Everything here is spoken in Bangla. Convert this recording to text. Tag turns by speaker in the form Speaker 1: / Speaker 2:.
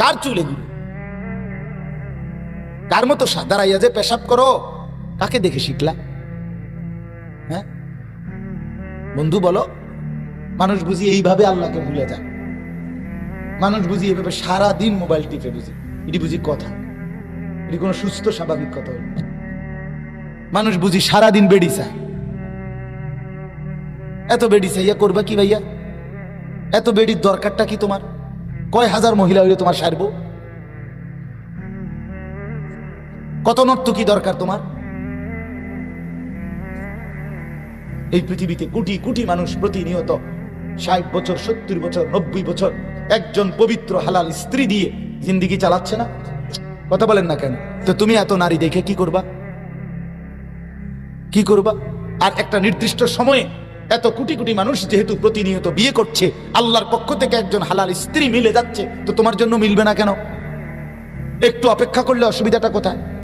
Speaker 1: কার চুল এগুলো? কার মতো দাঁড়াইয়া যে পেশাব করো? কাকে দেখে শিখলা? হ্যাঁ বন্ধু বলো, মানুষ বুঝি এইভাবে আল্লাহকে ভুলে যায়? মানুষ বুঝি এইভাবে সারাদিন মোবাইল টিপে? বুঝি এটি বুঝি কথা? এটি কোনো সুস্থ স্বাভাবিক কথা হল? মানুষ বুঝি সারাদিন বেড়ি চায়। এত বেড়ি চাইয়া করবা কি ভাইয়া? এত বেড়ির দরকারটা কি তোমার? কয় হাজার মহিলা হইলে তোমার সারব? কত নর্তকী দরকার তোমার? এই পৃথিবীতে কোটি কোটি মানুষ প্রতিনিয়ত 60 বছর, 70 বছর, 90 বছর একজন পবিত্র হালাল স্ত্রী দিয়ে জিন্দিগি চালাচ্ছে না? কথা বলেন না কেন? তো তুমি এত নারী দেখে কি করবা? কি করবা? আর একটা নির্দিষ্ট সময়ে এত কোটি কোটি মানুষ যেহেতু প্রতিনিয়ত বিয়ে করছে, আল্লাহর পক্ষ থেকে একজন হালাল স্ত্রী মিলে যাচ্ছে, তো তোমার জন্য মিলবে না কেন? একটু অপেক্ষা করলে অসুবিধাটা কোথায়?